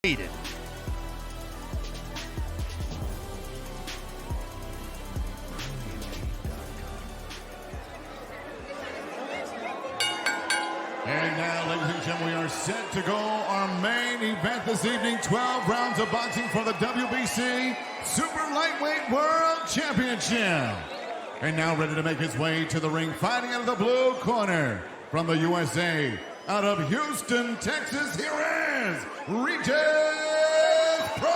Undefeated. And now, ladies and gentlemen, we are set to go our main event this evening. 12 rounds of boxing for the WBC Super Lightweight World Championship. And now ready to make his way to the ring, fighting out of the blue corner from the USA, out of Houston, Texas, here is Regis Prograis.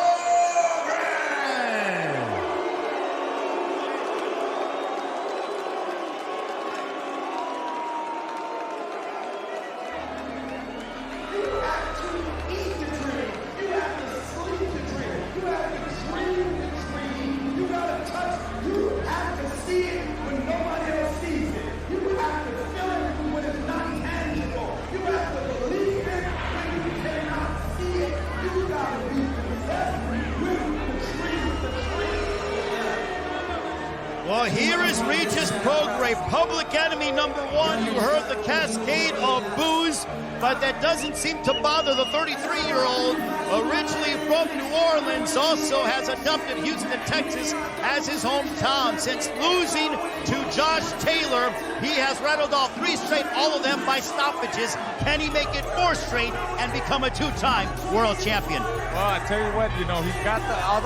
Well, here is Regis Prograis, public enemy number one. You heard the cascade of boos, but that doesn't seem to bother the 33-year-old. Originally from New Orleans, also has adopted Houston, Texas as his hometown. Since losing to Josh Taylor, he has rattled off 3 straight, all of them by stoppages. Can he make it 4 straight and become a 2-time world champion? Well, I tell you what, you know, he's got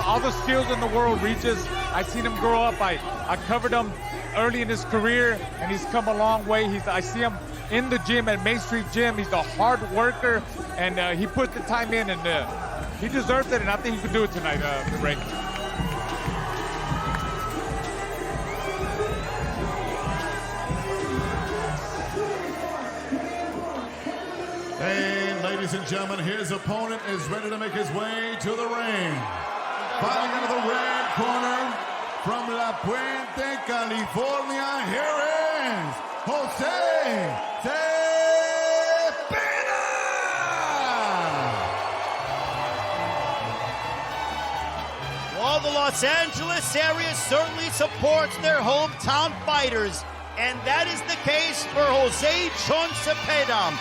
all the skills in the world, Regis. I've seen him grow up. I covered him early in his career, and he's come a long way. I see him in the gym at Main Street Gym. He's a hard worker, and he put the time in, and he deserves it, and I think he can do it tonight, Ray. And ladies and gentlemen, his opponent is ready to make his way to the ring. Fighting out of the red corner from La Puente, California, here is Jose Cepeda. Well, the Los Angeles area certainly supports their hometown fighters, and that is the case for Jose Chon Cepeda.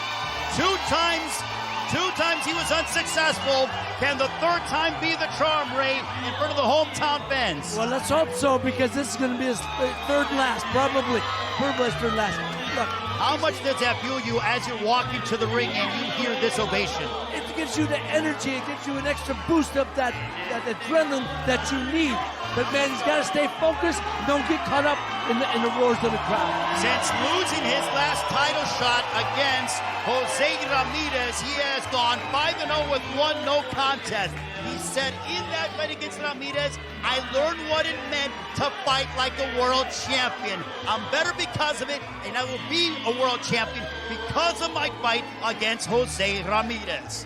Two times he was unsuccessful. Can the 3rd time be the charm, Ray, in front of the hometown fans? Well, let's hope so, because this is going to be his 3rd and last, probably. Probably his 3rd and last. Look. How much does that fuel you as you're walking to the ring and you hear this ovation? It gives you the energy. It gives you an extra boost of that adrenaline that you need. But, man, he's got to stay focused. Don't get caught up in the roars of the crowd. Since losing his last title shot against Jose Ramirez, he has gone 5-0 with 1 no contest. He said in that fight against Ramirez, I learned what it meant to fight like a world champion. I'm better because of it, and I will be a world champion because of my fight against Jose Ramirez.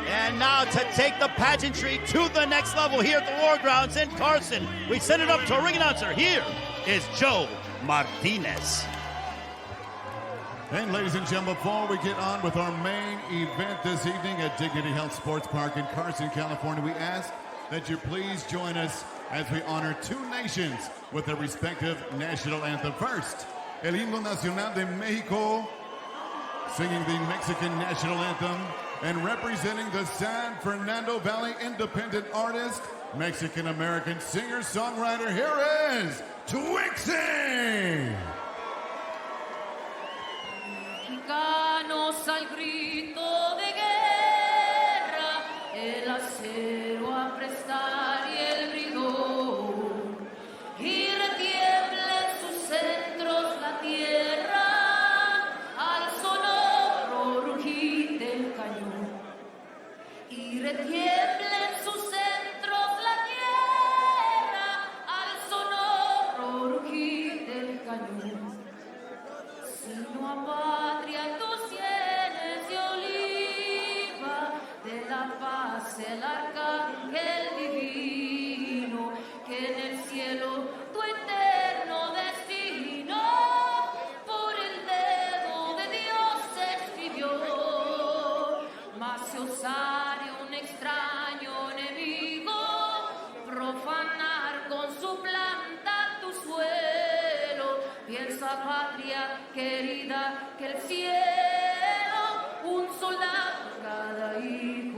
And now to take the pageantry to the next level here at the War Grounds in Carson, we send it up to a ring announcer. Here is Joe Martinez. And ladies and gentlemen, before we get on with our main event this evening at Dignity Health Sports Park in Carson, California, we ask that you please join us as we honor 2 nations with their respective national anthem. First, El Himno Nacional de Mexico, singing the Mexican national anthem, and representing the San Fernando Valley independent artist, Mexican-American singer-songwriter, here is Twixie! Mexicanos al grito de guerra, el acero a prestar y el rigor, y retiembla en sus centros la tierra al sonoro rugir del cañón, y retiembla en sus centros la tierra al sonoro rugir del cañón. Sino a patria tus sienes de oliva, de la paz el arcángel divino, que en el cielo tu eterno destino por el dedo de Dios escribió. Mas si osare un extraño enemigo profanar con su planta tu suelo, piensa patria querida que el cielo un soldado cada hijo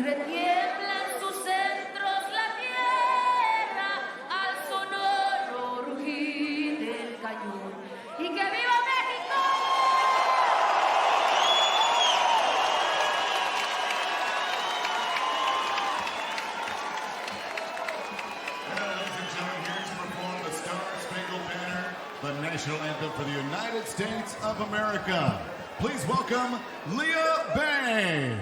retiembla en sus centros la tierra al sonoro rugir del cañón. ¡Y que viva México! Ladies and gentlemen, here to perform the Star-Spangled Banner, the national anthem for the United States of America. Please welcome Leah Bay.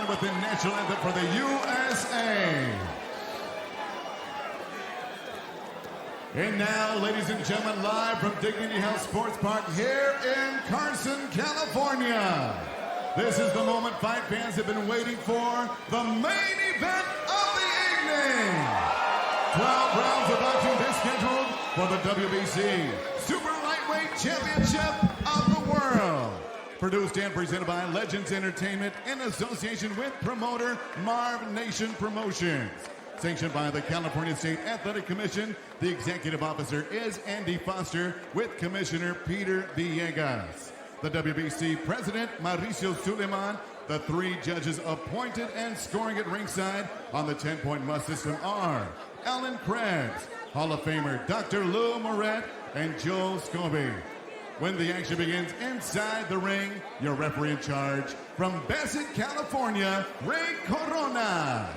With the national anthem for the USA. And now, ladies and gentlemen, live from Dignity Health Sports Park here in Carson, California. This is the moment fight fans have been waiting for, the main event of the evening. 12 rounds of boxing is scheduled for the WBC Super Lightweight Championship of the World. Produced and presented by Legends Entertainment in association with promoter Marv Nation Promotions. Sanctioned by the California State Athletic Commission, the executive officer is Andy Foster with Commissioner Peter Villegas. The WBC President Mauricio Suleiman, the 3 judges appointed and scoring at ringside on the 10-point must system are Alan Krebs, Hall of Famer Dr. Lou Moret, and Joe Scobie. When the action begins inside the ring, your referee in charge from Bassett, California, Ray Corona.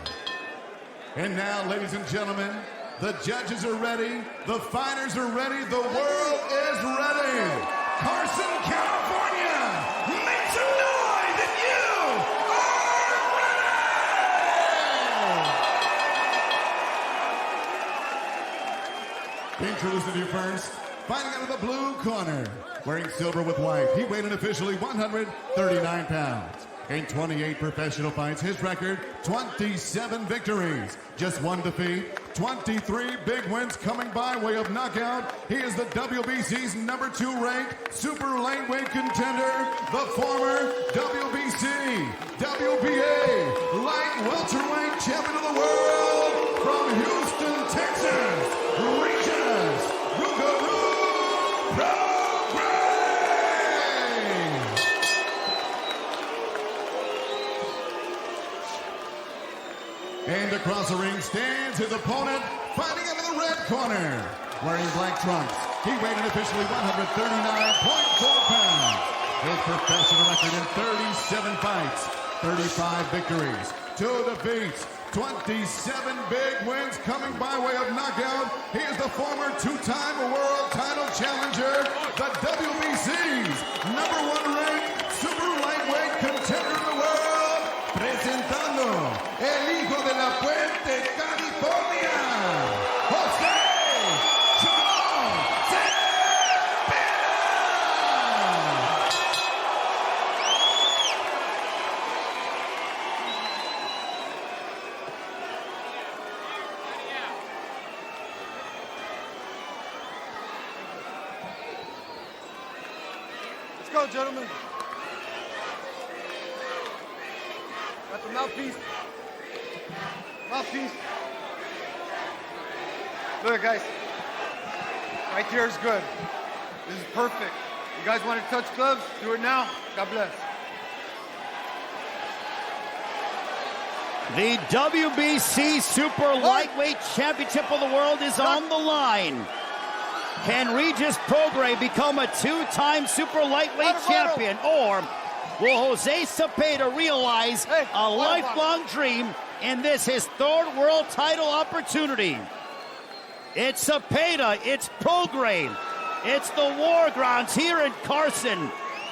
And now, ladies and gentlemen, the judges are ready, the fighters are ready, the world is ready. Carson, California, make some noise if you are ready! Introducing you first, fighting out of the blue corner, wearing silver with white, he weighed in officially 139 pounds. In 28 professional fights, his record, 27 victories, just 1 defeat, 23 big wins coming by way of knockout. He is the WBC's number 2 ranked super lightweight contender, the former WBC, WBA, light welterweight champion of the world from Houston, Texas, Regis Rougarou Prograis. And across the ring stands his opponent, fighting into the red corner. Wearing black trunks, he weighed in officially 139.4 pounds. His professional record in 37 fights, 35 victories, 2 defeats, 27 big wins coming by way of knockout. He is the former 2-time world title challenger, the WBC's number 1 ranked super lightweight contender in the world, presentando el hijo de la Puente, California, Jose Cepeda. go, gentlemen. Got the mouthpiece. Mouthpiece. Look, guys. Right here is good. This is perfect. You guys want to touch gloves? Do it now. God bless. The WBC Super Lightweight Championship of the World is on the line. Can Regis Prograis become a two-time Super Lightweight champion, or will Jose Cepeda realize a lifelong dream in this his third world title opportunity? It's Cepeda, it's Prograis, it's the War Grounds here in Carson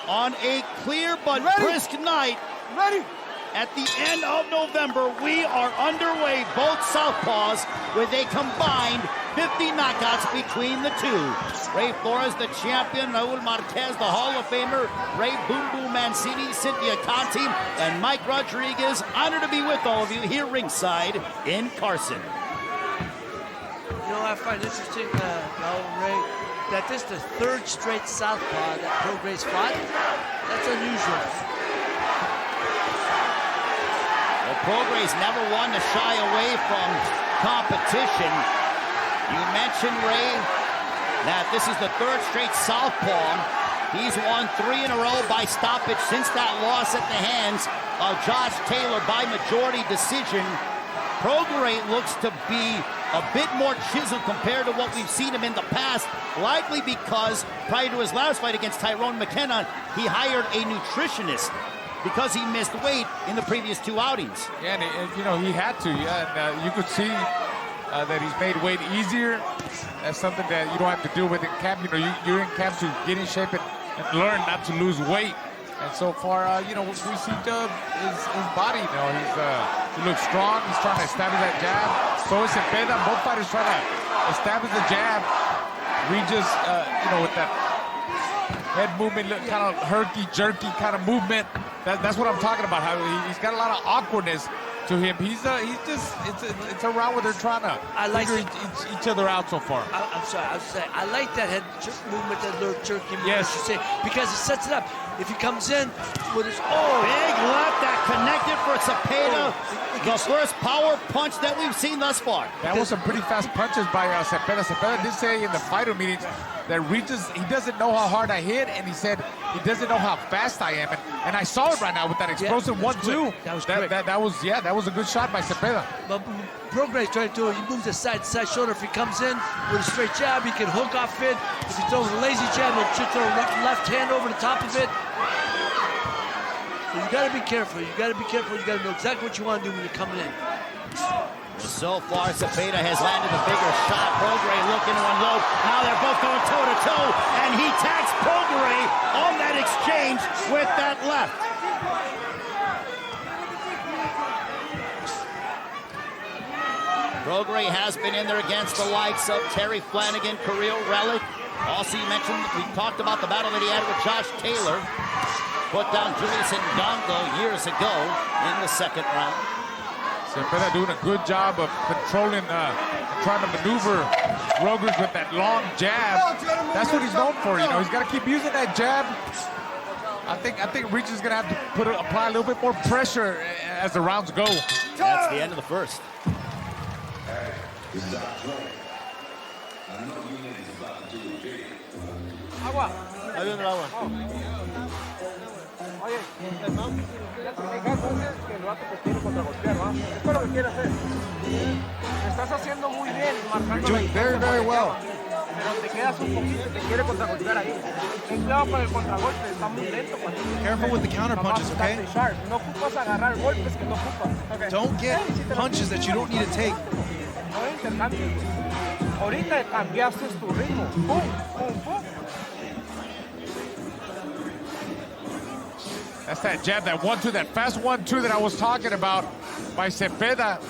on a clear but brisk night. Ready? At the end of November, we are underway, both southpaws, with a combined 50 knockouts between the two. Ray Flores, the champion, Raul Marquez, the Hall of Famer, Ray Boom Boom Mancini, Cynthia Conti, and Mike Rodriguez. Honored to be with all of you here ringside in Carson. You know, I find interesting, Raul and Ray, that this is the third straight southpaw that Prograis fought. That's unusual. Prograis never one to shy away from competition. You mentioned, Ray, that this is the third straight southpaw. He's won 3 in a row by stoppage since that loss at the hands of Josh Taylor by majority decision. Prograis looks to be a bit more chiseled compared to what we've seen him in the past, likely because prior to his last fight against Tyrone McKenna, he hired a nutritionist because he missed weight in the previous 2 outings. Yeah, and you know, he had to. Yeah, and you could see that he's made weight easier. That's something that you don't have to deal with in camp. You know, you're in camp to get in shape and learn not to lose weight. And so far, you know, we see his body. You know, he looks strong. He's trying to establish that jab. So is Cepeda. Both fighters trying to establish the jab. Regis, you know, with that head movement, kind of herky-jerky kind of movement. That's what I'm talking about. How he's got a lot of awkwardness to him. He's just it's a round where they're trying to figure each other out so far. I'm sorry. I was saying I like that head movement, that little jerky movement. Yes. You say, because it sets it up. If he comes in with his big left that connected for Cepeda. The first power punch that we've seen thus far. That was some pretty fast punches by Cepeda. Cepeda did say in the fighter meetings that Regis, he doesn't know how hard I hit, and he said he doesn't know how fast I am. And I saw it right now with that explosive 1-2. That was quick. That was a good shot by Cepeda. But Prograis trying to do it. He moves the side to side shoulder. If he comes in with a straight jab, he can hook off it. If he throws a lazy jab, he'll throw a left hand over the top of it. So you got to be careful. You got to be careful. You got to know exactly what you want to do when you're coming in. So far, Cepeda has landed a bigger shot. Prograis looking to unload. Now they're both going toe-to-toe, and he tags Prograis on that exchange with that left. Prograis has been in there against the likes of Terry Flanagan, Kirill Relic. Also, you mentioned, we talked about the battle that he had with Josh Taylor. Put down Julius Ndongo years ago in the second round. Cepeda doing a good job of controlling, trying to maneuver Rogers with that long jab. That's what he's known for. You know, he's got to keep using that jab. I think Regis is going to have to apply a little bit more pressure as the rounds go. That's the end of the first. Agua. Ahí viene el agua. Oye, el man, que el vato pues quiere contragolpear, ¿va? Esto es lo que quiere hacer. Estás haciendo muy bien, marcando. You're doing very, very well. Pero te quedas un poquito, te quiere contragolpear ahí. Ten cuidado con el contragolpe, está muy lento. Careful with the counter punches, okay? No ocupas agarrar golpes que no ocupas. Okay. Don't get punches that you don't need to take. No intercambies. Ahorita cambiaste tu ritmo. Pum, pum, pum. That's that jab, that 1-2, that fast 1-2 that I was talking about by Cepeda.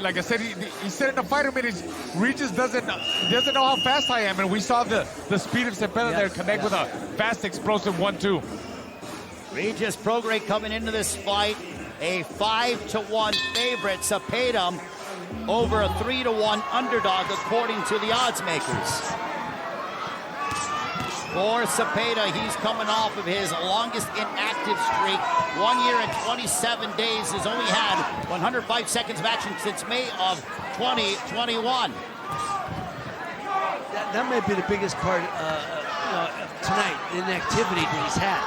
Like I said, he said in the fighter minutes, Regis doesn't know how fast I am, and we saw the speed of Cepeda there connect with a fast, explosive 1-2. Regis Prograis coming into this fight, a 5-1 favorite. Cepeda over a 3-1 underdog according to the odds makers. For Cepeda, he's coming off of his longest inactive streak. 1 year and 27 days. He's only had 105 seconds of action since May of 2021. That may be the biggest part of tonight, the inactivity that he's had.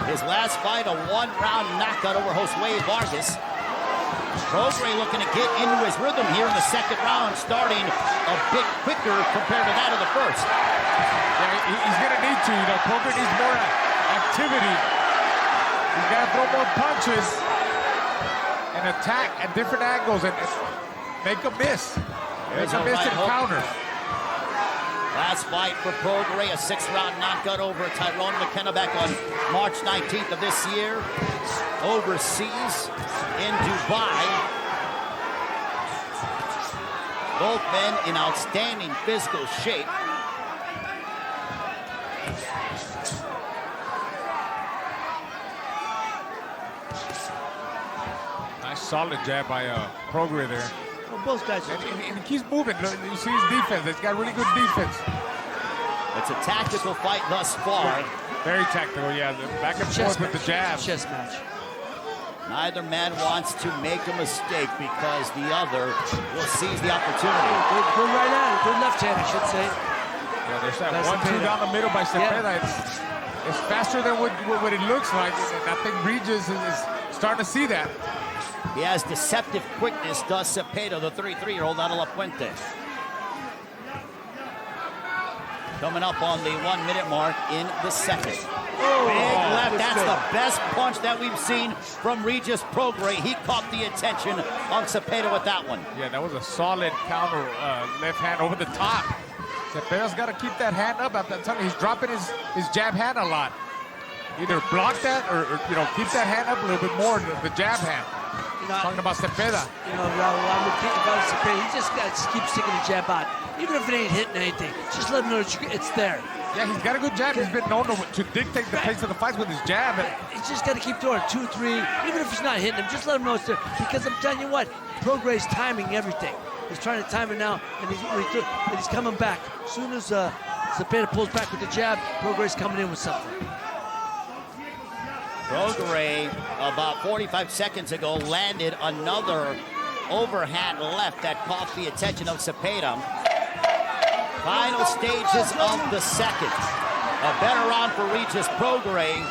His last fight, a one-round knockout over Josue Vargas. Prograis looking to get into his rhythm here in the second round, starting a bit quicker compared to that of the first. Yeah, he's going to need to. Prograis needs more activity. He's got to throw more punches and attack at different angles and make a miss. Make a miss and counter. Last fight for Prograis, a 6-round knockout over Tyrone McKenna back on March 19th of this year. Overseas in Dubai. Both men in outstanding physical shape. Nice solid jab by Prograis there. Well, both guys. And he keeps moving. You see his defense. He's got really good defense. It's a tactical fight thus far. Very tactical, yeah. The back and forth with the jab. Chess match. Neither man wants to make a mistake because the other will seize the opportunity. Good right hand, good left hand, I should say. Yeah, there's that 1-2 down the middle by Cepeda. Yeah. It's faster than what it looks like. And I think Regis is starting to see that. He has deceptive quickness, does Cepeda, the 33-year-old out of La Puente. Coming up on the 1 minute mark in the second. Big left, that's the best punch that we've seen from Regis Prograis. He caught the attention of Cepeda with that one. Yeah, that was a solid counter left hand over the top. Cepeda's got to keep that hand up. I'm telling you, he's dropping his jab hand a lot. Either block that or keep that hand up a little bit more, the jab hand. Talking about Cepeda. Raul, I'm thinking about Cepeda. He just got to keep sticking the jab out. Even if it ain't hitting anything, just let him know it's there. Yeah, he's got a good jab. He's been known to dictate the pace of the fights with his jab. He's just got to keep throwing 2, 3. Even if he's not hitting him, just let him know it's there. Because I'm telling you what, Prograis timing everything. He's trying to time it now, and he's coming back. As soon as Cepeda pulls back with the jab, Prograis coming in with something. Prograis, about 45 seconds ago, landed another overhand left that caught the attention of Cepeda. Final stages of the second. A better round for Regis Prograis.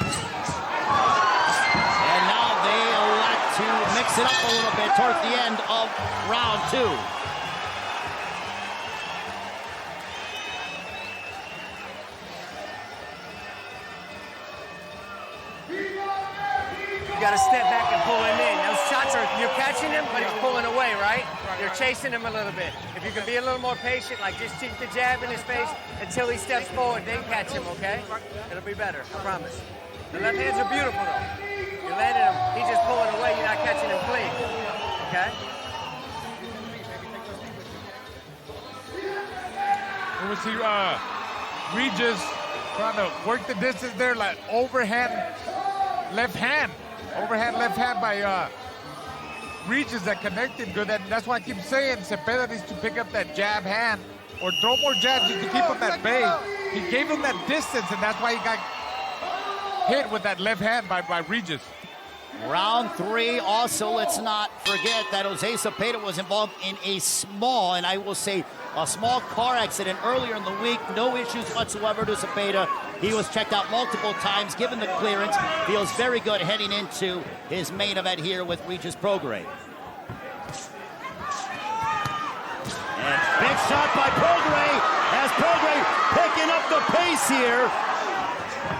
And now they elect to mix it up a little bit towards the end of round 2. You got to step back and pull him in. Those shots you're catching him, but he's pulling away, right? You're chasing him a little bit. If you can be a little more patient, like just keep the jab in his face until he steps forward, then catch him, okay? It'll be better, I promise. The left hands are beautiful, though. You're landing him, he's just pulling away, you're not catching him clean, okay? We see Regis trying to work the distance there, like overhand left hand. Overhand left hand by Regis that connected good. And that's why I keep saying Cepeda needs to pick up that jab hand or throw more jabs just to keep him at bay. He gave him that distance, and that's why he got hit with that left hand by Regis. Round 3, also, let's not forget that Jose Cepeda was involved in a small, and I will say a small car accident earlier in the week. No issues whatsoever to Cepeda. He was checked out multiple times, given the clearance. Feels very good heading into his main event here with Regis Prograis. And big shot by Prograis, as Prograis picking up the pace here.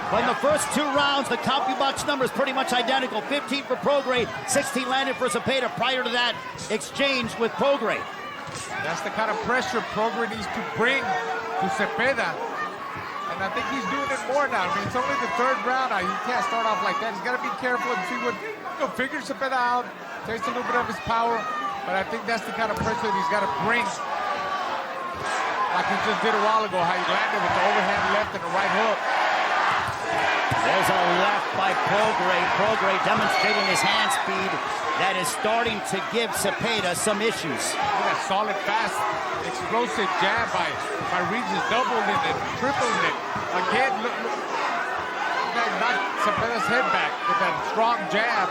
But in the first 2 rounds, the CompuBox number is pretty much identical. 15 for Prograis, 16 landed for Cepeda prior to that exchange with Prograis. That's the kind of pressure Prograis needs to bring to Cepeda. And I think he's doing it more now. I mean, it's only the 3rd round now. You can't start off like that. He's got to be careful and see what, figure Cepeda out, taste a little bit of his power. But I think that's the kind of pressure that he's got to bring. Like he just did a while ago, how he landed with the overhand left and the right hook. There's a left by Prograis. Prograis demonstrating his hand speed that is starting to give Cepeda some issues. Look at that solid, fast, explosive jab by Regis, doubling it and tripling it. Again, look that knocked Cepeda's head back with that strong jab.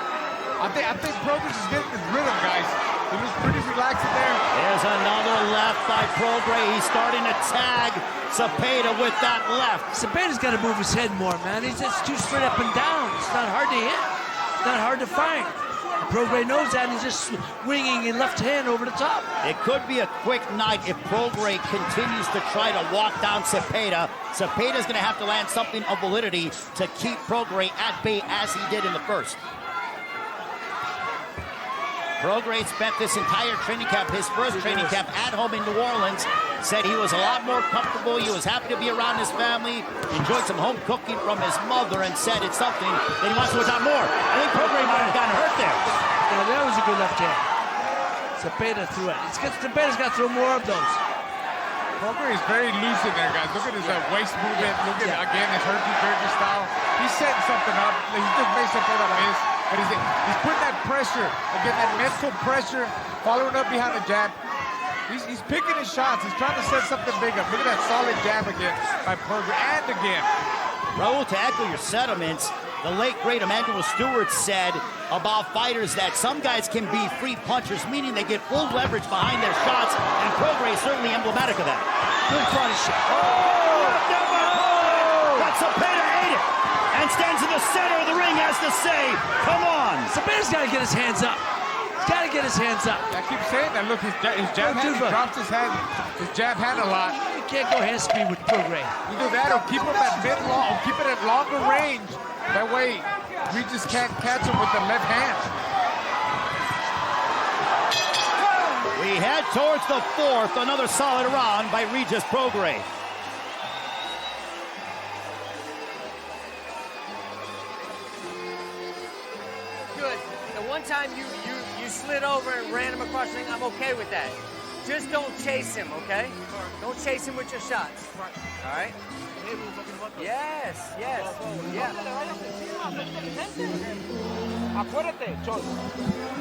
I think Prograis is getting his rhythm, guys. He looks pretty relaxed in there. There's another left by Prograis. He's starting to tag Cepeda with that left. Cepeda's got to move his head more, man. He's just too straight up and down. It's not hard to hit. It's not hard to find. Prograis knows that, and he's just swinging in left hand over the top. It could be a quick night if Prograis continues to try to walk down Cepeda. Cepeda's going to have to land something of validity to keep Prograis at bay as he did in the first. Prograis spent this entire training camp, his first training camp at home in New Orleans, said he was a lot more comfortable, he was happy to be around his family, enjoyed some home cooking from his mother, and said it's something that he wants to adopt more. I think Prograis might have gotten hurt there. Yeah, that was a good left hand. Cepeda threw it. Cepeda's got to throw more of those. Prograis is very loose in there, guys. Look at his waist movement. Look at, again, his herky-jerky style. He's setting something up. He just makes Cepeda miss. But he's putting that pressure, again, that mental pressure, following up behind the jab. He's picking his shots. He's trying to set something big up. Look at that solid jab again by Prograis. And again. Raul, to echo your sentiments, the late, great Emmanuel Stewart said about fighters that some guys can be free punchers, meaning they get full leverage behind their shots, and Prograis is certainly emblematic of that. Good body shot. But Cepeda ate it and stands in the center of the ring, has to say, come on. Cepeda's got to get his hands up. He's got to get his hands up. I keep saying that. Look, his jab hand, he drops his jab hand a lot. You can't go hand speed with Prograis. Either that or keep him at mid-long, or keep it at longer range. That way, Regis can't catch him with the left hand. We head towards the fourth, another solid round by Regis Prograis. Good. The one time you slid over and ran him across the ring, I'm okay with that. Just don't chase him, okay? Don't chase him with your shots. All right? Yes, yeah. Acuérdate, Chon.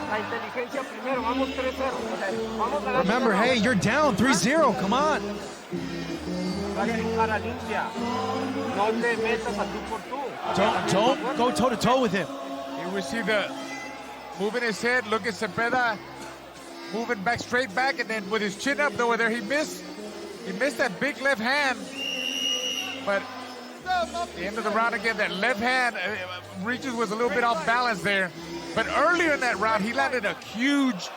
La inteligencia primero. Vamos 3-0. Vamos a Remember, hey, you're down 3-0. Come on. cara limpia. No te metas a tú por tú. Don't go toe-to-toe with him. Here we see the moving his head. Look at Cepeda moving back, straight back, and then with his chin up over there, he missed that big left hand. But at the end of the round again, that left hand, Regis was a little bit off balance there. But earlier in that round, he landed a huge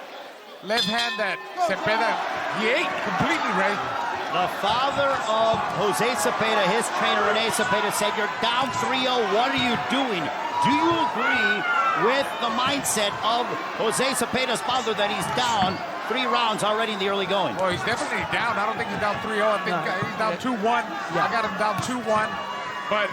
left hand that Cepeda, he ate completely, Ray. The father of Jose Cepeda, his trainer, Rene Cepeda, said, you're down 3-0, what are you doing? Do you agree with the mindset of Jose Cepeda's father that he's down 3 rounds already in the early going? Well, he's definitely down. I don't think he's down 3-0. I think he's down 2-1. I got him down 2-1. But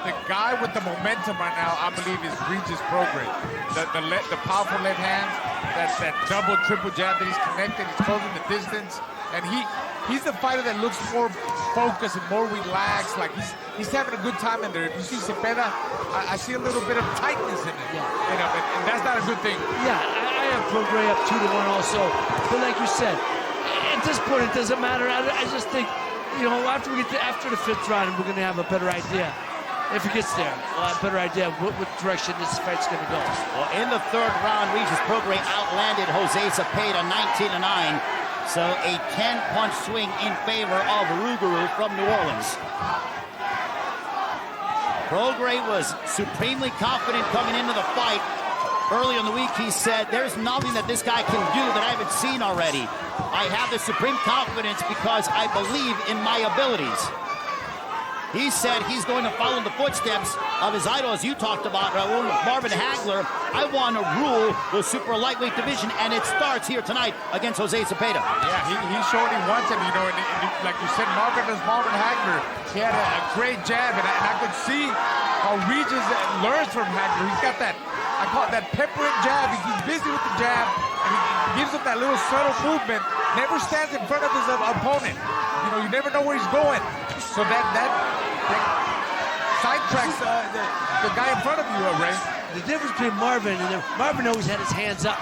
the guy with the momentum right now, I believe, is Regis Prograis. The powerful left hands, that double, triple jab that he's connected, he's closing the distance. And he's the fighter that looks more focused and more relaxed. Like he's having a good time in there. If you see Cepeda, I see a little bit of tightness in it. Yeah. You know, and that's not a good thing. Yeah, I have Prograis up 2-1 also. But like you said, at this point, it doesn't matter. I just think, you know, after the 5th round, we're going to have a better idea. If it gets there, we'll have a better idea of what direction this fight's going to go. Well, in the 3rd round, Regis Prograis outlanded Jose Cepeda 19-9. So a 10-punch swing in favor of Rougarou from New Orleans. Prograis was supremely confident coming into the fight. Early in the week, he said, there's nothing that this guy can do that I haven't seen already. I have the supreme confidence because I believe in my abilities. He said he's going to follow in the footsteps of his idol, as you talked about, Raul, Marvin Hagler. I want to rule the super lightweight division, and it starts here tonight against Jose Cepeda. Yeah, he showed he wants him, you know, and like you said, Marvin Hagler. He had a great jab, and I could see how Regis learns from Hagler. He's got that, I call it that peppering jab. He's busy with the jab, and he gives him that little subtle movement. Never stands in front of his opponent. You know, you never know where he's going. So that sidetracks the guy in front of you, Ray. The difference between Marvin and Marvin always had his hands up.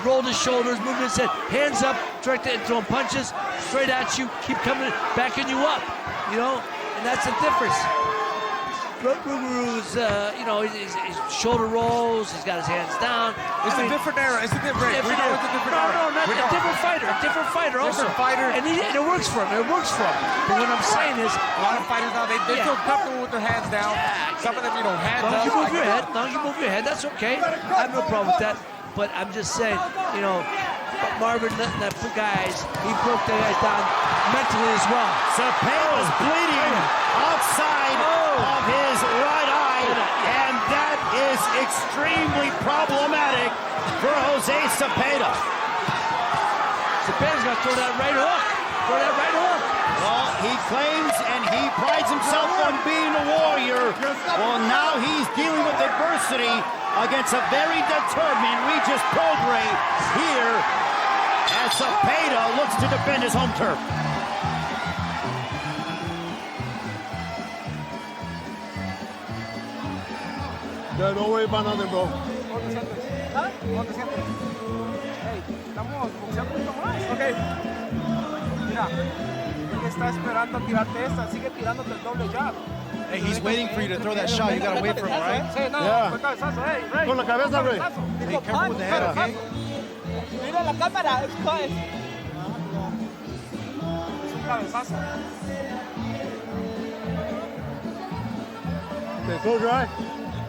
Rolled his shoulders, moved his head, hands up, directed and throwing punches straight at you, keep coming, backing you up, you know, and that's the difference. Ruguru's, you know, his shoulder rolls, he's got his hands down. It's a different era, isn't it, Ray? We know it's a different era. No, not a different fighter also. Different fighter. And it works for him, But what I'm saying is, a lot of fighters now, they feel comfortable with their hands down. Some of them, you know, hands up. As long as you move your head, that's okay. I have no problem with that. But I'm just saying, you know, Marvin letting that guys, he broke the guys down mentally as well. Cepeda's bleeding outside of his right eye, and that is extremely problematic for Jose Cepeda. Cepeda's got to throw that right hook. Well, he claims and he prides himself on being a warrior. Well, now he's dealing with adversity against a very determined Regis Prograis here as Cepeda looks to defend his home turf. Yeah, don't worry about nothing, bro. ¿Ah? ¿Cómo te sientes? Hey, estamos boxeando un poquito más. Ok. Mira, él está esperando a tirarte esta. Sigue tirándote el doble jab. Hey, he's waiting for you to throw that shot. You gotta wait for him, right? Sí, no, Yeah. fue cabezazo. Hey, Ray. Con la cabeza, Ray. Hey, careful with the head, okay? Mira la cámara, es un cabezazo. Okay, close your eye.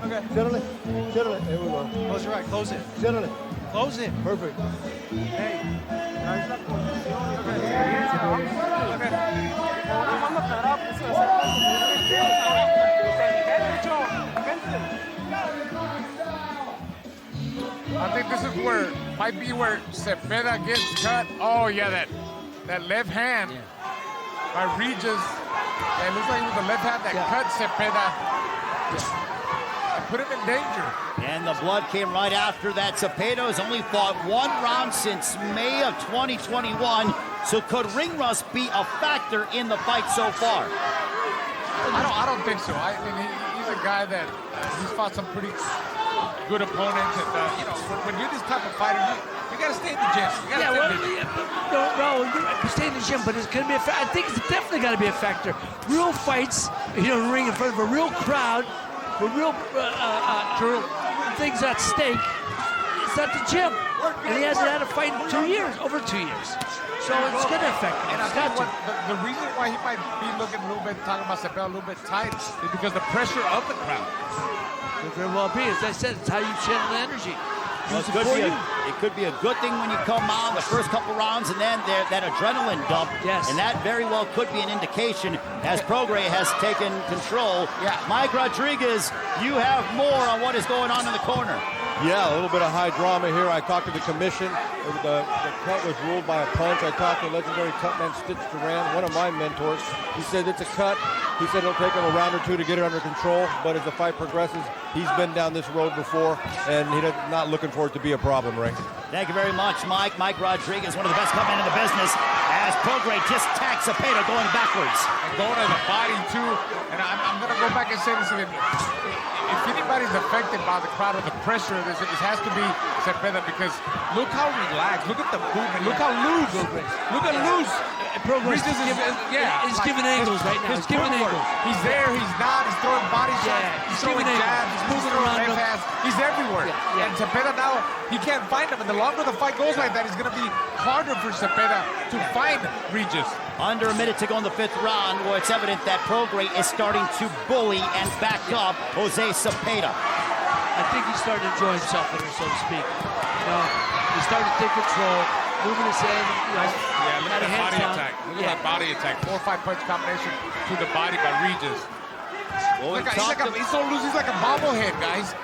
Okay. Settle it. There we go. Close your eye. Close it. Settle it. Close it. Perfect. Hey, traes la posición de experiencia. Ok. Ahora mando a quedar a piso de ser I think this is where, might be where Cepeda gets cut. Oh, yeah, that left hand by Regis. Yeah, it looks like it was the left hand that cut Cepeda. Put him in danger. And the blood came right after that. Cepeda has only fought one round since May of 2021. So could ring rust be a factor in the fight so far? I don't think so. I mean, he's a guy that he's fought some pretty good opponents. And, you know, when you're this type of fighter, you got to stay in the gym. You gotta stay busy. You stay in the gym, but it's going to be I think it's definitely got to be a factor. Real fights, you know, ring in front of a real crowd, with real things at stake. It's at the gym. And he hasn't had a fight in 2 years, over 2 years. So it's going to affect him. And I think the reason why he might be looking a little bit, talking about Cepeda a little bit tight, is because the pressure of the crowd. Could very well be. As I said, it's how you channel the energy. Well, it could be a good thing when you come on the first couple rounds and then that adrenaline dump. Yes. And that very well could be an indication as Prograis has taken control. Yeah. Mike Rodriguez, you have more on what is going on in the corner. Yeah, a little bit of high drama here. I talked to the commission. The cut was ruled by a punch. I talked to legendary cutman Stitch Duran, one of my mentors. He said it's a cut. He said it'll take him a round or two to get it under control, but as the fight progresses, he's been down this road before, and he's not looking for it to be a problem, Ray. Thank you very much, Mike. Mike Rodriguez, one of the best cutmen in the business, as Prograis just tagged Cepeda going backwards. And going to the body, too. And I'm going to go back and say this again. If anybody's affected by the crowd or the pressure, it has to be Cepeda, because look how relaxed, look at the movement, look how loose, look how loose. Prograis is he's giving angles right now. He's giving angles. He's there, he's not, he's throwing body shots, he's throwing giving jabs, angles. he's moving around left hands, he's everywhere. Yeah. And Cepeda now, he can't find him, and the longer the fight goes like that, it's going to be harder for Cepeda to find Regis. Under a minute to go in the fifth round, where it's evident that Prograis is starting to bully and back up Jose Cepeda. I think he's starting to enjoy himself in it, so to speak. You know, he's starting to take control, moving his head. You know, Yeah, look at that body down. attack. Look at that body attack. 4 or 5 punch combination to the body by Regis. Well, He's so loose, he's like a bobblehead, guys.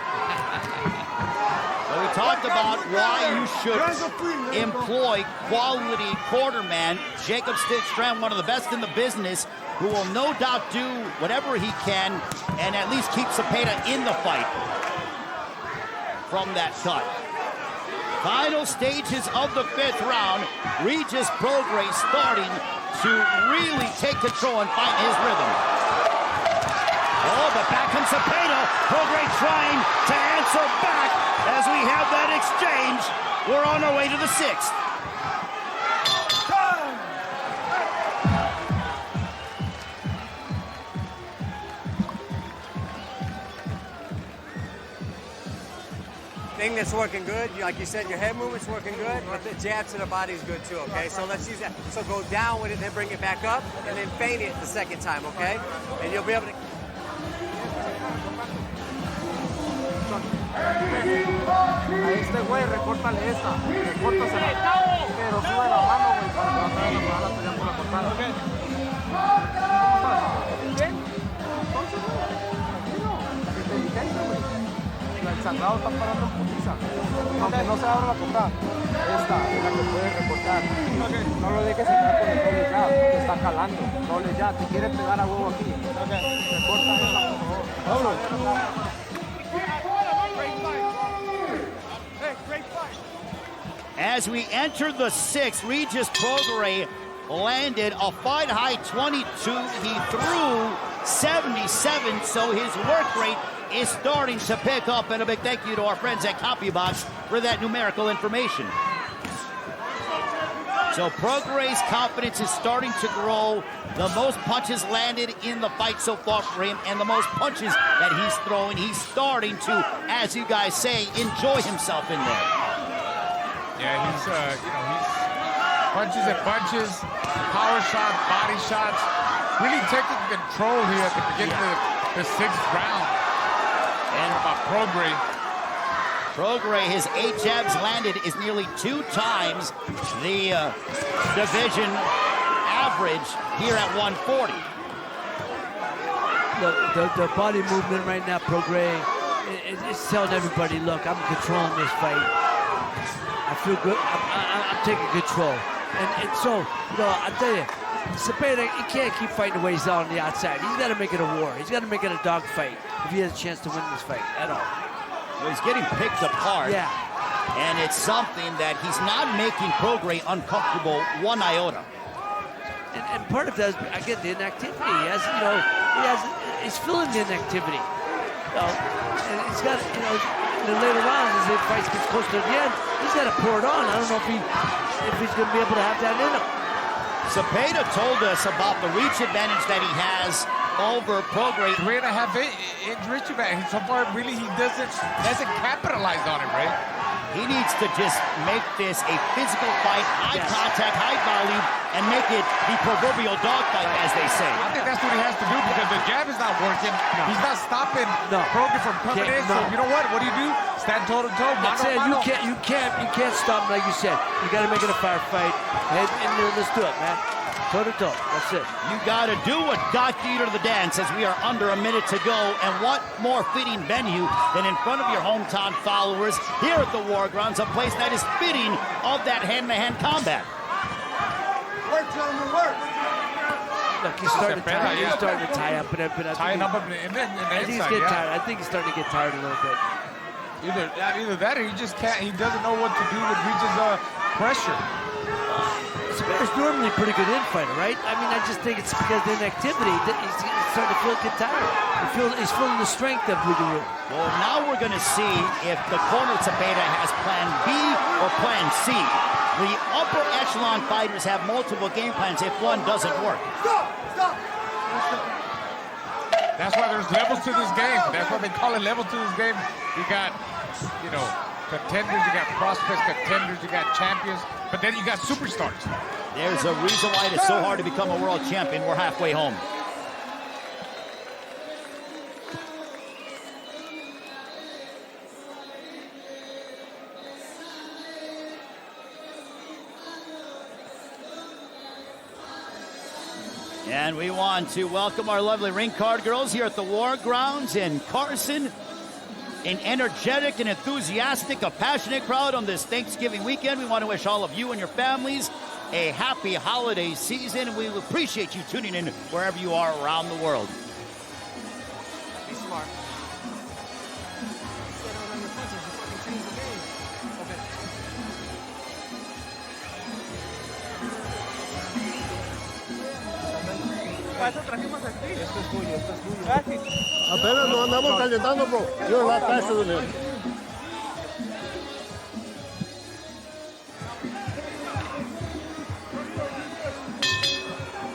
Well, we talked about why you should employ quality quarterman. Jacob Stitch-Strand, one of the best in the business, who will no doubt do whatever he can and at least keep Cepeda in the fight from that cut. Final stages of the fifth round. Regis Prograis starting to really take control and find his rhythm. Oh, but back comes Cepeda. Prograis trying to answer back as we have that exchange. We're on our way to the 6th. Thing that's working good, like you said, your head movement's working good, but the jab to the body is good too, okay? So let's use that. So go down with it, then bring it back up, and then feint it the second time, okay? And you'll be able to... A este güey, recórtale esta. Recórtasela. Pero sube la mano, güey, para que otra vez nos van a pelear por la cortada. ¿Bien? Entonces, güey, tranquilo. Inteligencia, güey. El sangrado está parando en putiza. Aunque no se abra la cortada. Esta es la que puedes recortar. No lo dejes entrar con el doble jab. Te está jalando. Doble jab. Te quiere pegar a huevo aquí. Recorta esta, por favor. As we enter the 6th, Regis Prograis landed a fight-high 22. He threw 77, so his work rate is starting to pick up. And a big thank you to our friends at CopyBox for that numerical information. So Prograis' confidence is starting to grow. The most punches landed in the fight so far for him, and the most punches that he's throwing, he's starting to, as you guys say, enjoy himself in there. Yeah, he's he's punches and bunches, power shots, body shots, really taking control here at the beginning of the 6th round. And about Prograis, his 8 jabs landed is nearly 2 times the division average here at 140. Look, the body movement right now, Prograis, it's telling everybody, look, I'm controlling this fight. I feel good. I'm taking control. And so, I tell you, Cepeda, he can't keep fighting the way he's on the outside. He's got to make it a war. He's got to make it a dog fight if he has a chance to win this fight at all. Well, he's getting picked apart. Yeah. And it's something that he's not making Prograis uncomfortable one iota. And part of that is, again, the inactivity. He's feeling the inactivity. And he's got, in the later rounds, as the fight gets close to the end, he's got to pour it on. I don't know if he's going to be able to have that in him. Cepeda told us about the reach advantage that he has over Prograis. 3.5-inch reach advantage. So far, really, he doesn't capitalize on it, right? He needs to just make this a physical fight, high contact, high volume, and make it the proverbial dogfight, as they say. I think that's what he has to do because the jab is not working. No. He's not stopping Prograis from coming in. So you know what? What do? Stand toe to toe. That's it. You can't stop him, like you said. You got to make it a firefight. And let's do it, man. Toe to toe. That's it. You got to do what got you to the dance as we are under a minute to go. And what more fitting venue than in front of your hometown followers here at the War Grounds, a place that is fitting of that hand-to-hand combat. Work, gentlemen, work. Look, he's starting to tie up. Tying up in the inside, tired. I think he's starting to get tired a little bit. Either that or he just can't. He doesn't know what to do with Regis' pressure. Cepeda's normally a pretty good infighter, right? I mean, I just think it's because of the inactivity. He's starting to get tired. He's feeling the strength of Boogaloo. Well, now we're going to see if the corner Cepeda has plan B or plan C. The upper echelon fighters have multiple game plans if one doesn't work. Stop! That's why there's levels to this game. That's why they call it levels to this game. You got, contenders, you got prospects, contenders, you got champions, but then you got superstars. There's a reason why it's so hard to become a world champion. We're halfway home. And we want to welcome our lovely ring card girls here at the War Grounds in Carson. An energetic and enthusiastic, a passionate crowd on this Thanksgiving weekend. We want to wish all of you and your families a happy holiday season. We appreciate you tuning in wherever you are around the world. Be smart. para eso trajimos el speech. Esto es tuyo, esto es tuyo. Apenas nos andamos calentando, bro. You're a lot faster than him.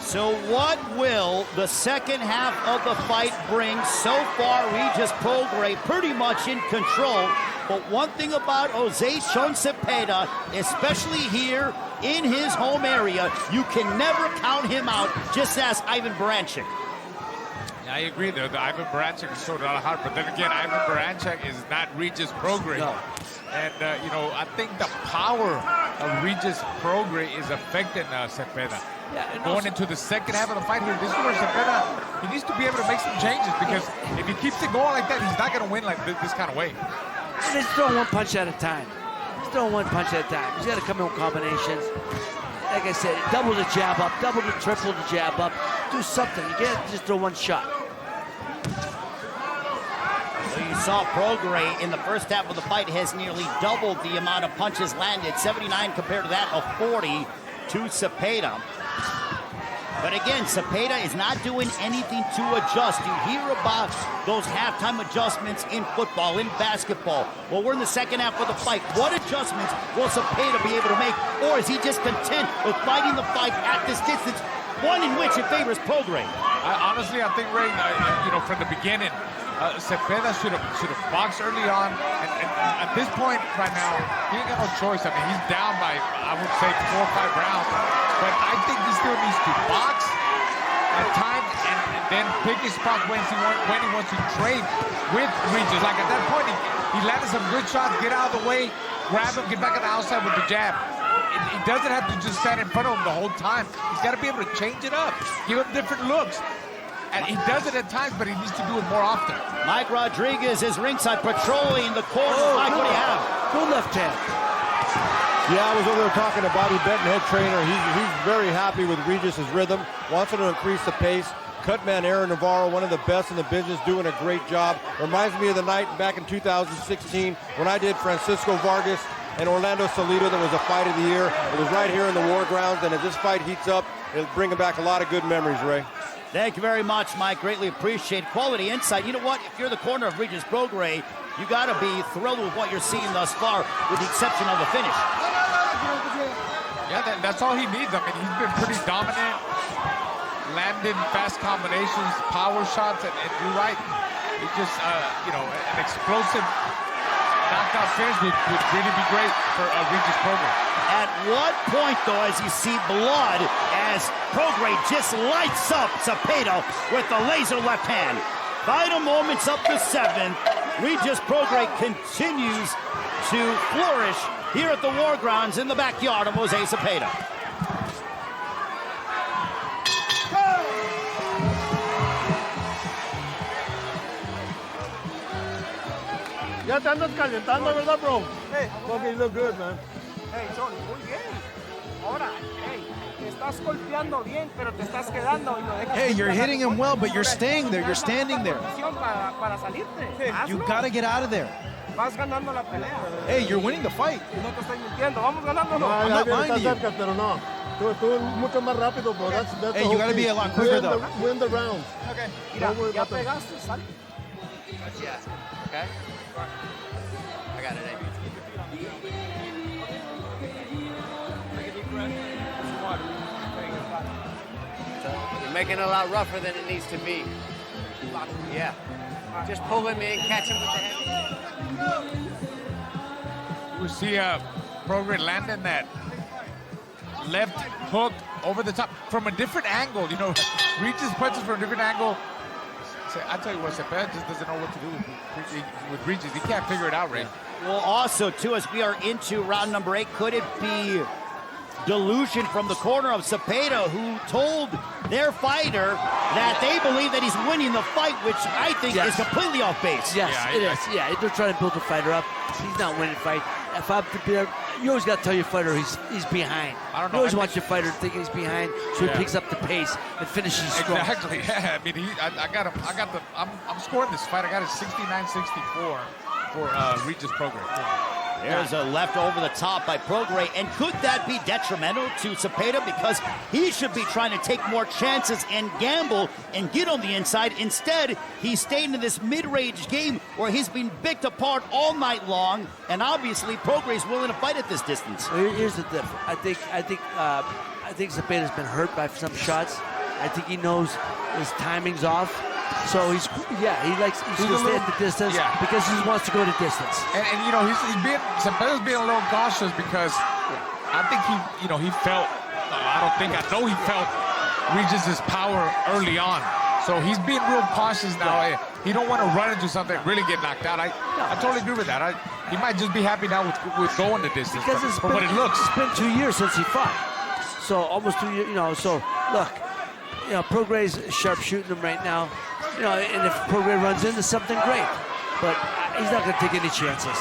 So what will the second half of the fight bring? So far, Regis Prograis pretty much in control. But one thing about Jose Sean Cepeda, especially here in his home area, you can never count him out. Just ask Ivan Baranchik. I agree, though. Ivan Baranchik showed a lot of heart, but then again, Ivan Baranchik is not Regis Prograis. No. And, you know, I think the power of Regis Prograis is affecting Cepeda. Yeah, and Going also- into the second half of the fight here, this is where Cepeda, he needs to be able to make some changes, because if he keeps it going like that, he's not going to win like this kind of way. And he's throwing one punch at a time. He's throwing one punch at a time. He's got to come in with combinations. Like I said, double the jab up, double the triple the jab up. Do something. You can't just throw one shot. So you saw Prograis in the first half of the fight has nearly doubled the amount of punches landed, 79 compared to that of 40 to Cepeda. But again, Cepeda is not doing anything to adjust. You hear about those halftime adjustments in football, in basketball. Well, we're in the second half of the fight. What adjustments will Cepeda be able to make? Or is he just content with fighting the fight at this distance, one in which it favors Prograis? Honestly, I think, Ray, you know, from the beginning, Cepeda should have boxed early on. And at this point right now, he ain't got no choice. I mean, he's down by, I would say, 4 or 5 rounds. But I think he still needs to box at times and then pick his spots when he wants to trade with Regis. Like at that point, he landed some good shots, get out of the way, grab him, get back on the outside with the jab. He doesn't have to just stand in front of him the whole time. He's got to be able to change it up, give him different looks. And he does it at times, but he needs to do it more often. Mike Rodriguez is ringside patrolling the corner. Mike, what do you have? Good left hand. Yeah, I was over there talking to Bobby Benton, head trainer. He's very happy with Regis' rhythm, wants him to increase the pace. Cutman Aaron Navarro, one of the best in the business, doing a great job. Reminds me of the night back in 2016 when I did Francisco Vargas and Orlando Salido. That was a fight of the year. It was right here in the War Grounds, and as this fight heats up, it'll bring back a lot of good memories, Ray. Thank you very much, Mike. Greatly appreciate quality insight. You know what? If you're the corner of Regis Prograis, you got to be thrilled with what you're seeing thus far, with the exception of the finish. Yeah, that's all he needs. I mean, he's been pretty dominant, landing fast combinations, power shots, and you're right. It's just, you know, an explosive knockout finish would really be great for Regis Prograis. At what point, though, as you see blood, as Prograis just lights up Cepeda with the laser left hand. Vital moments up to 7th. Regis Prograis continues to flourish here at the War Grounds in the backyard of Jose Cepeda. Ya te andas calentando, ¿verdad, bro? Hey, Fucking look good, man. hey, John, muy bien. Ahora, hey, te estás golpeando bien, pero te estás quedando y lo dejas. Hey, you're hitting him well, but you're staying there. You're standing there. Para salirte. You Hazlo. gotta get out of there. Vas ganando la pelea. Hey, you're winning the fight. No te estoy mintiendo. Vamos ganando. I'm not lying to you. Pero no. Tú mucho más rápido, bro. That's Hey, you gotta be a lot quicker, though. Win the rounds. Okay. Mira, Don't worry ya about that. pegaste, sal. Yeah. Okay. I got it, Amy. You're making it a lot rougher than it needs to be. Yeah. Just pull him in, catch him with the heavy. We see Prograis landing that left hook over the top from a different angle. You know, Regis punches from a different angle. I tell you what, Cepeda just doesn't know what to do with Regis. He can't figure it out, Ray. Well, also, too, as we are into round number 8, could it be delusion from the corner of Cepeda, who told their fighter that they believe that he's winning the fight, which I think is completely off base? Yes, it is. Yeah, they're trying to build the fighter up. He's not winning the fight. If I'm prepared, you always got to tell your fighter he's behind. I don't know. You always want your fighter thinking he's behind, so he picks up the pace and finishes strong. Exactly. Yeah. I mean, I got him. I'm scoring this fight. I got it 69-64 for Regis Prograis. There's a left over the top by Prograis. And could that be detrimental to Cepeda? Because he should be trying to take more chances and gamble and get on the inside. Instead, he stayed in this mid-range game where he's been picked apart all night long. And obviously, Prograis is willing to fight at this distance. Here's the difference. I think Cepeda's been hurt by some shots. I think he knows his timing's off. So he's going to stay at the distance because he wants to go the distance. And you know, Cepeda's being a little cautious because I think I know he felt Regis' power early on. So he's being real cautious now. He don't want to run into something and really get knocked out. I totally agree with that. He might just be happy now with going the distance for what it looks. It's been 2 years since he fought. So almost 2 years, so look, Prograis is sharpshooting him right now. And if Prograis runs into something, great. But he's not going to take any chances.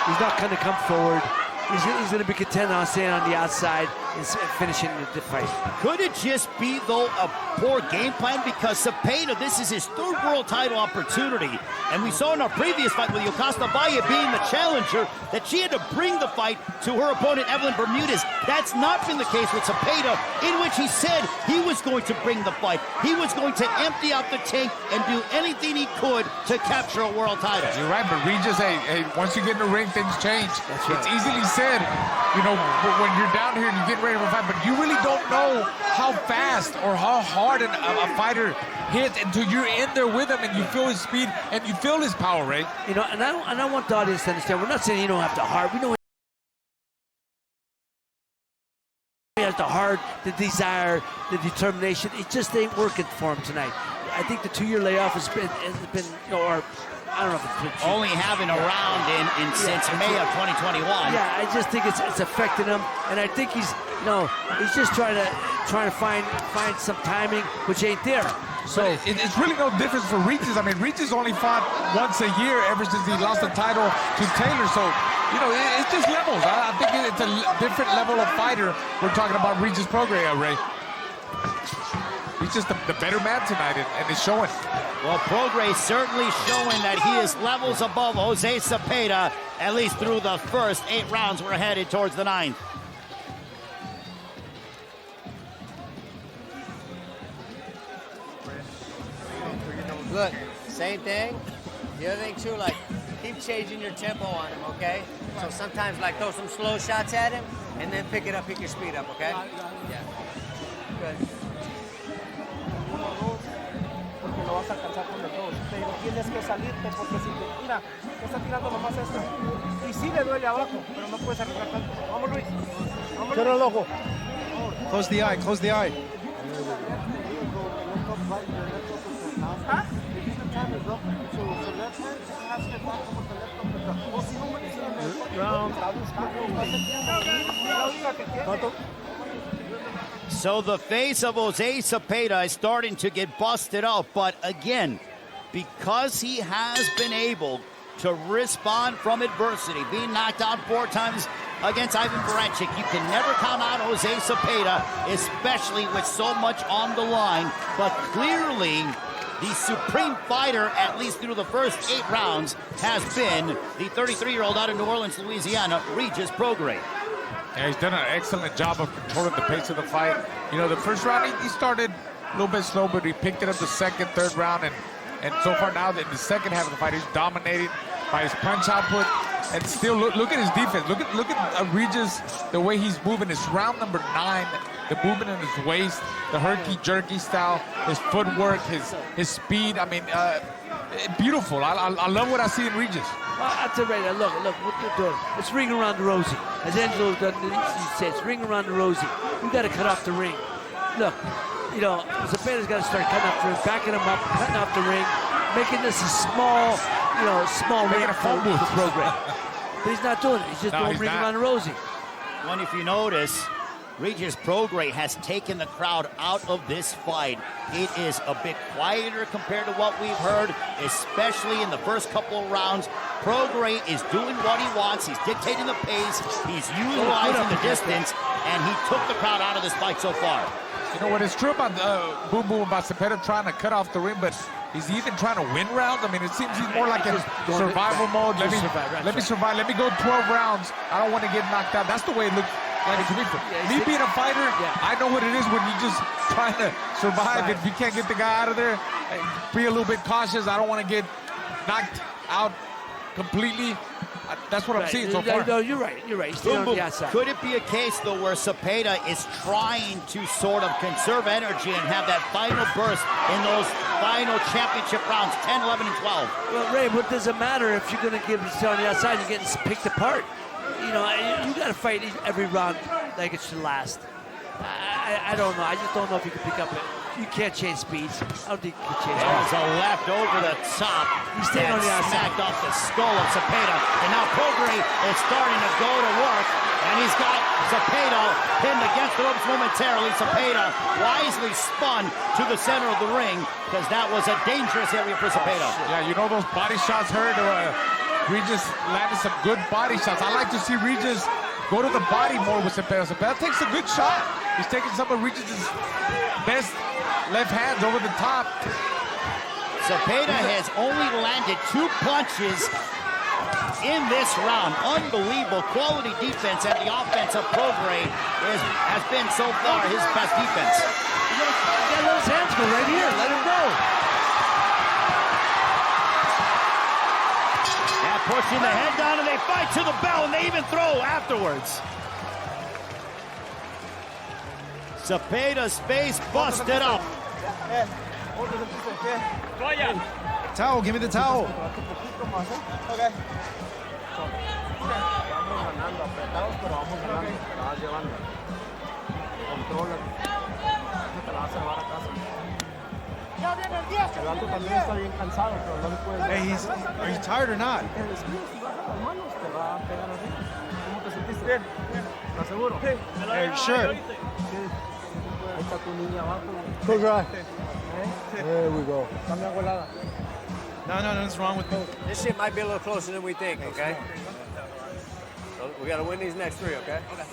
He's not going to come forward. He's going to be content on staying on the outside and finishing the fight. Could it just be, though, a poor game plan? Because Cepeda, this is his third world title opportunity. And we saw in our previous fight with Yokasta Valle being the challenger that she had to bring the fight to her opponent, Evelyn Bermudez. That's not been the case with Cepeda, in which he said he was going to bring the fight. He was going to empty out the tank and do anything he could to capture a world title. You're right, but Regis, hey, once you get in the ring, things change. That's right. It's easily said, when you're down here and you get ready for a fight, but you really don't know how fast or how hard a fighter hits until you're in there with him and you feel his speed and you feel his power, right? And I want the audience to understand, we're not saying you don't have the heart. We know he has the heart, the desire, the determination. It just ain't working for him tonight. I think the 2-year layoff has been or I don't know if it's been only having a round since May of 2021. Yeah, I just think it's affecting him, and I think he's just trying to find some timing, which ain't there. So it's really no difference for Regis. I mean, Regis only fought once a year ever since he lost the title to Taylor. So it's just levels. I think it's a different level of fighter. We're talking about Regis Prograis, Ray. He's just the better man tonight, and it's showing. Well, Prograis certainly showing that he is levels above Jose Cepeda, at least through the first 8 rounds. We're headed towards the 9th. Look, same thing. The other thing too, like, keep changing your tempo on him, okay? So sometimes, like, throw some slow shots at him, and then pick your speed up, okay? Yeah. Good. Porque lo vas a alcanzar con los dos, pero tienes que salirte porque si te mira, te está tirando nomás esta y sí le duele abajo, pero no puedes arriesgar tanto. Vamos, Luis. Cierra el ojo. Close the eye, close the eye. ¿Ah? So the face of Jose Cepeda is starting to get busted up, but again, because he has been able to respond from adversity, being knocked out 4 times against Ivan Baranchyk, you can never count out Jose Cepeda, especially with so much on the line. But clearly, the supreme fighter, at least through the first 8 rounds, has been the 33-year-old out of New Orleans, Louisiana, Regis Prograis. Yeah, he's done an excellent job of controlling the pace of the fight. The first round, he started a little bit slow, but he picked it up the second, third round, and so far now, in the second half of the fight, he's dominated by his punch output. And still, look at his defense. Look at Regis, the way he's moving. It's round number 9, the movement in his waist, the herky-jerky style, his footwork, his speed. I mean, beautiful. I love what I see in Regis. Well, that's all right. Look, what they're doing. It's ring around the rosy. As Angelo says, it's ring around the rosy. You got to cut off the ring. Look, Cepeda's got to start cutting off the ring, backing him up, cutting off the ring, making this a small ring for the program. But he's not doing it. He's just doing ring around the rosy. Well, if you notice, Regis Prograis has taken the crowd out of this fight. It is a bit quieter compared to what we've heard, especially in the first couple of rounds. Prograis is doing what he wants. He's dictating the pace. He's utilizing the distance, and he took the crowd out of this fight so far. You know what is true about Boom Boom about Cepeda trying to cut off the ring, but is he even trying to win rounds? I mean, it seems he's more like in survival mode. Let me survive. Let me go 12 rounds. I don't want to get knocked out. That's the way it looks like to me. Me being a fighter, I know what it is when you're just trying to survive. If you can't get the guy out of there, be a little bit cautious. I don't want to get knocked out completely. That's what I'm seeing so far. No, you're right. You're right. Stay on the outside. Could it be a case, though, where Cepeda is trying to sort of conserve energy and have that final burst in those final championship rounds, 10, 11, and 12? Well, Ray, what does it matter if you're going to give it on the outside? You're getting picked apart. You know, you got to fight every round like it should last. I don't know. I just don't know if you can pick up it. You can't change speeds. I don't think you can change speeds. There's a left over the top. He's staying on the outside. Smacked off the skull of Cepeda. And now Prograis is starting to go to work. And he's got Cepeda pinned against the ropes momentarily. Cepeda wisely spun to the center of the ring because that was a dangerous area for Cepeda. Yeah, you know those body shots hurt. Regis landed some good body shots. I like to see Regis go to the body more with Cepeda. Cepeda takes a good shot. He's taking some of Regis' best left hands over the top. Cepeda has only landed 2 punches in this round. Unbelievable quality defense, and the offense of Prograis has been so far his best defense. You gotta let his hands go right here. Let him go. And pushing the head down, and they fight to the bell, and they even throw afterwards. Cepeda's face busted up. Towel, give me the towel. Okay. Vamos ganando, apretados, pero vamos ganando. Te vas llevando. Controla. Te la vas a llevar a casa. El vato también está bien cansado, pero no le puedes. Hey, are you tired or not? Te va a pegar así. ¿Cómo te sentiste? Bien. ¿Estás seguro? Sí. Hey, sure. Ahí está tu niña abajo. Close your eye. There we go. Cambia volada. No, nothing's wrong with me. This shit might be a little closer than we think, okay? So we got to win these next 3, okay? Okay.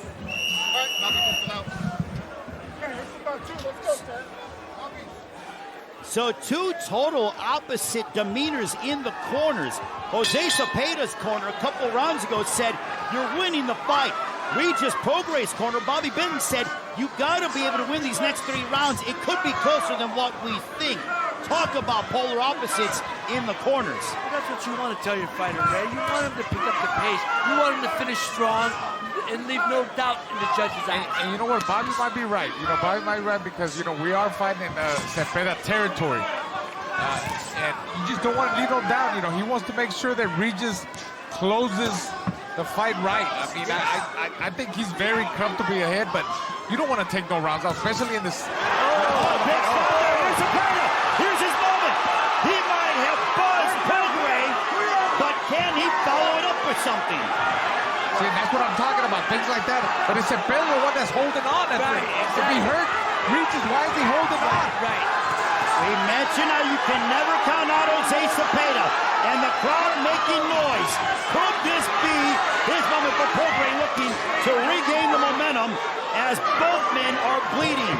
So 2 total opposite demeanors in the corners. Jose Cepeda's corner a couple rounds ago said, "You're winning the fight." Regis Prograis' corner, Bobby Benton, said, "You got to be able to win these next 3 rounds. It could be closer than what we think." Talk about polar opposites in the corners. Well, that's what you want to tell your fighter, Ray. You want him to pick up the pace. You want him to finish strong and leave no doubt in the judge's eyes. And you know what? Bobby might be right. Bobby might be right because, we are fighting in Cepeda territory. And you just don't want to leave no doubt. He wants to make sure that Regis closes the fight right. I mean, I think he's very comfortably ahead, but you don't want to take no rounds off, especially in this. Here's Cepeda. Here's his moment. He might have buzzed Prograis, but can he follow it up with something? See, that's what I'm talking about, things like that. But it's Cepeda the one that's holding on. Right, exactly. If he hurt Regis, why is he holding on? Right. We mentioned how you can never count out Jose Cepeda, and the crowd making noise. Could this be his moment for Prograis looking to regain the momentum as both men are bleeding?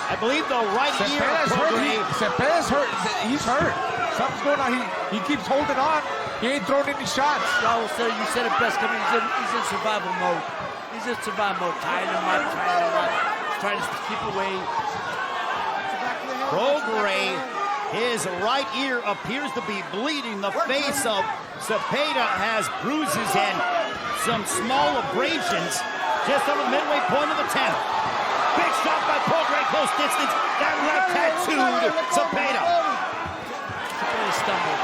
I believe the right ear of Prograis. Cepeda's hurt. He's hurt. Something's going on. He keeps holding on. He ain't throwing any shots. Raul, sir, you said it best. He's in survival mode. He's in survival mode. Tying him up. He's trying to keep away. Prograis, his right ear appears to be bleeding. The face of Cepeda has bruises and some small abrasions just over the midway point of the 10th. Big shot by Prograis, close distance. That left tattooed Cepeda. Cepeda stumbled.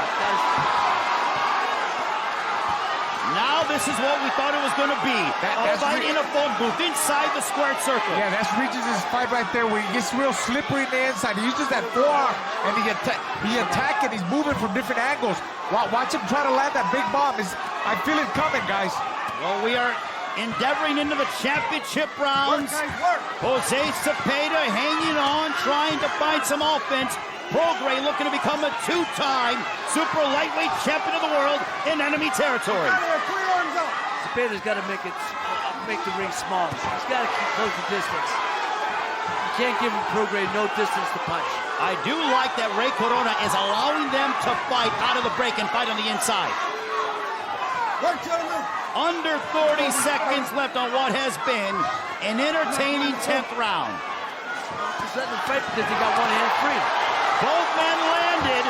Now this is what we thought it was going to be. A fight in a phone booth inside the squared circle. Yeah, that's Regis' fight right there where he gets real slippery in the inside. He uses that forearm and he attack and he's moving from different angles. Watch him try to land that big bomb. I feel it coming, guys. Well, we are endeavoring into the championship rounds. Jose Cepeda hanging on, trying to find some offense. Prograis looking to become a 2-time super lightweight champion of the world in enemy territory. Cepeda's got to make the ring small. He's got to keep close the distance. can't give Prograis no distance to punch. I do like that Ray Corona is allowing them to fight out of the break and fight on the inside. Under 30 seconds left on what has been an entertaining 10th round. Just letting them fight because they got one hand free. Both men landed.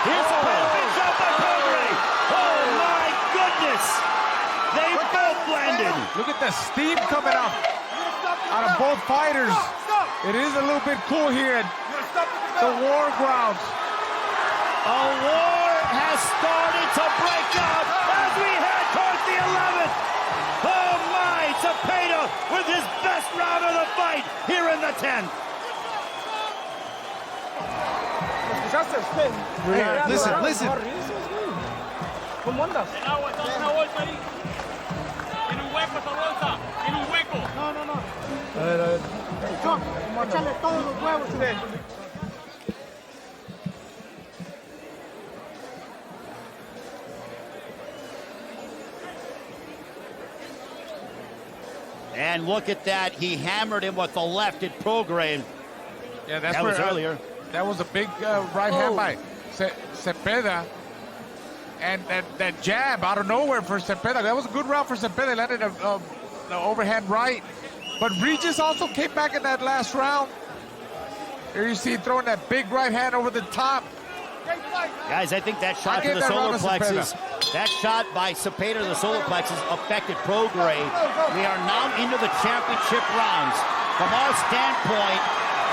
Here's a perfect shot by Prograis. Oh my goodness! They both landed. Look at the steam coming up out of both fighters. It is a little bit cool here at the war grounds. A war has started to break out as we head towards the 11th. Oh my, Cepeda with his best round of the fight here in the 10th. Hey, listen. ¿Cómo andas? Échale todos los huevos. And look at that, he hammered him with the left at Prograis. Yeah, that was earlier. That was a big right hand by Cepeda. And that jab out of nowhere for Cepeda. That was a good round for Cepeda. He landed an overhand right. But Regis also came back in that last round. Here you see throwing that big right hand over the top. Guys, I think that shot to the solar plexus, that shot by Cepeda to the solar plexus affected Prograis. We are now into the championship rounds. From our standpoint,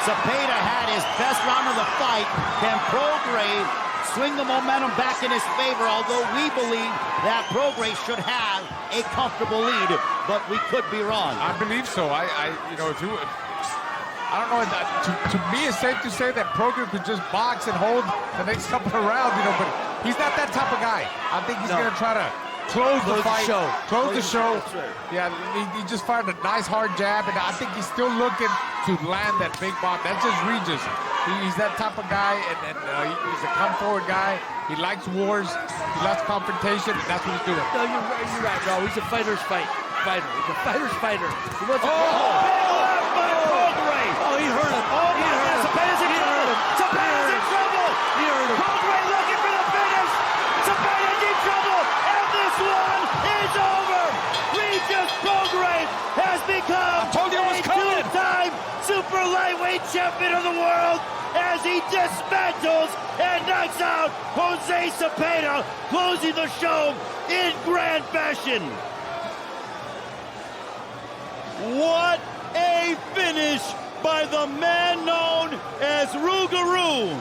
Cepeda had his best round of the fight. Can Prograis swing the momentum back in his favor, although we believe that Prograis should have a comfortable lead, but we could be wrong. I believe so. I don't know. To me, it's safe to say that Prograis could just box and hold the next couple of rounds, but he's not that type of guy. I think he's going to try to close the fight, close the show. Yeah, he just fired a nice hard jab, and I think he's still looking to land that big bomb. That's just Regis. He's that type of guy, and he's a come-forward guy. He likes wars. He likes confrontation, and that's what he's doing. No, you're right, bro. He's a fighter. He's a fighter's fighter. He wants big left by Prograis. Oh, he hurt him. Oh, my God, Cepeda's in trouble. Cepeda's in trouble. He hurt him. Prograis looking for the finish. Cepeda's in trouble, and this one is over. Regis Prograis has become a two-time super lightweight champion of the world as he dismantles and knocks out Jose Cepeda, closing the show in grand fashion. What a finish by the man known as Rougarou.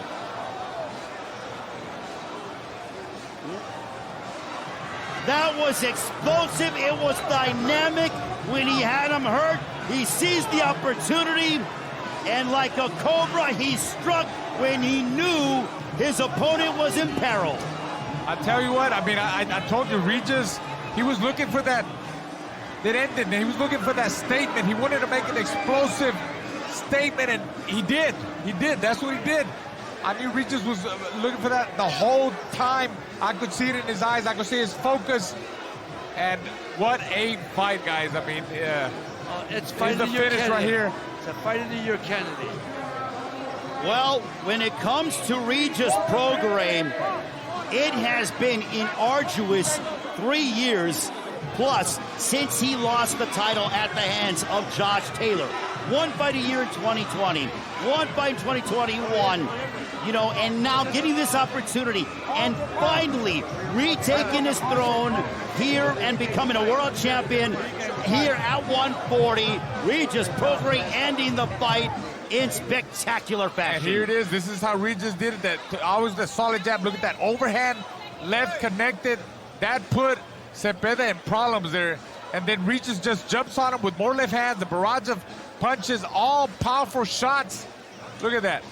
That was explosive. It was dynamic. When he had him hurt, he seized the opportunity, and like a cobra, he struck when he knew his opponent was in peril. I tell you what, I told you, Regis, he was looking for that. It ended, and he was looking for that statement. He wanted to make an explosive statement, and he did. He did. That's what he did. I knew Regis was looking for that the whole time. I could see it in his eyes. I could see his focus. And what a fight, guys. It's fight the of the year finish right here. It's a fight of the year candidate. Well, when it comes to Regis Prograis, it has been an arduous 3 years plus since he lost the title at the hands of Josh Taylor. One fight a year in 2020, one fight in 2021, and now getting this opportunity and finally retaking his throne here and becoming a world champion here at 140. Regis Prograis ending the fight in spectacular fashion. And here it is. This is how Regis did it. That always the solid jab. Look at that overhand left connected. That put Cepeda in problems there. And then Regis just jumps on him with more left hands, a barrage of punches, all powerful shots. Look at that.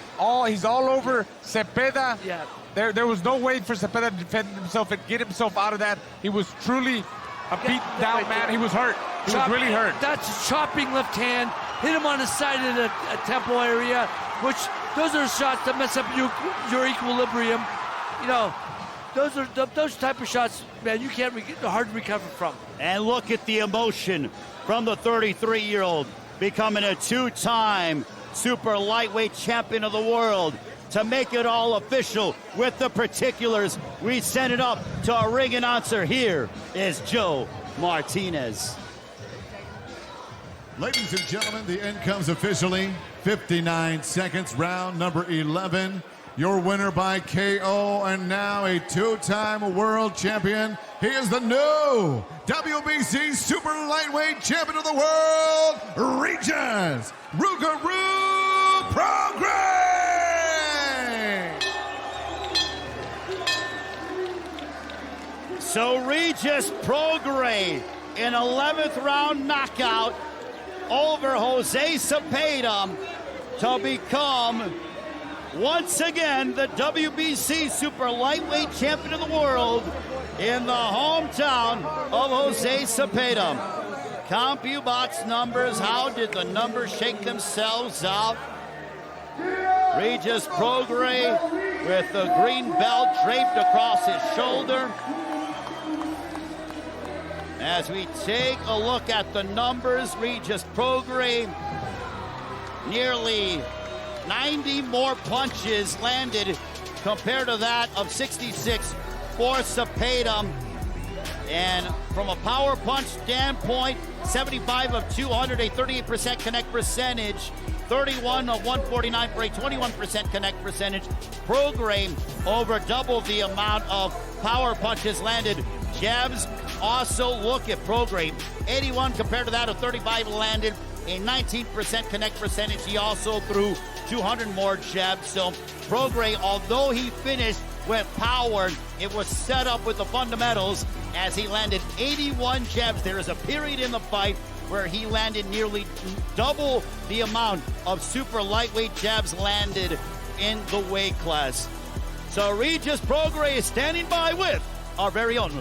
He's all over Cepeda. Yeah. There was no way for Cepeda to defend himself and get himself out of that. He was truly a beaten down man. He was hurt. He was really hurt. That's a chopping left hand. Hit him on the side of the temple area, which those are shots that mess up your equilibrium. Those type of shots, man, you can't hard to recover from. And look at the emotion from the 33-year-old, becoming a two-time super lightweight champion of the world. To make it all official with the particulars, we send it up to our ring announcer. Here is Joe Martinez. Ladies and gentlemen, the end comes officially. 59 seconds, round number 11. Your winner by KO, and now a two-time world champion. He is the new WBC Super Lightweight Champion of the World, Regis Rougarou Prograis! So Regis Prograis, an 11th round knockout over Jose Cepeda to become once again the WBC Super Lightweight Champion of the World in the hometown of Jose Cepeda. CompuBox numbers, how did the numbers shake themselves out? Regis Prograis with the green belt draped across his shoulder. As we take a look at the numbers, Regis Prograis, nearly 90 more punches landed compared to that of 66 for Cepeda. And from a power punch standpoint, 75 of 200, a 38% connect percentage, 31 of 149 for a 21% connect percentage. Prograis over double the amount of power punches landed. Jabs also look at Prograis, 81 compared to that of 35 landed, a 19% connect percentage. He also threw 200 more jabs. So Prograis, although he finished with power, it was set up with the fundamentals as he landed 81 jabs. There is a period in the fight where he landed nearly double the amount of super lightweight jabs landed in the weight class. So Regis Prograis is standing by with our very own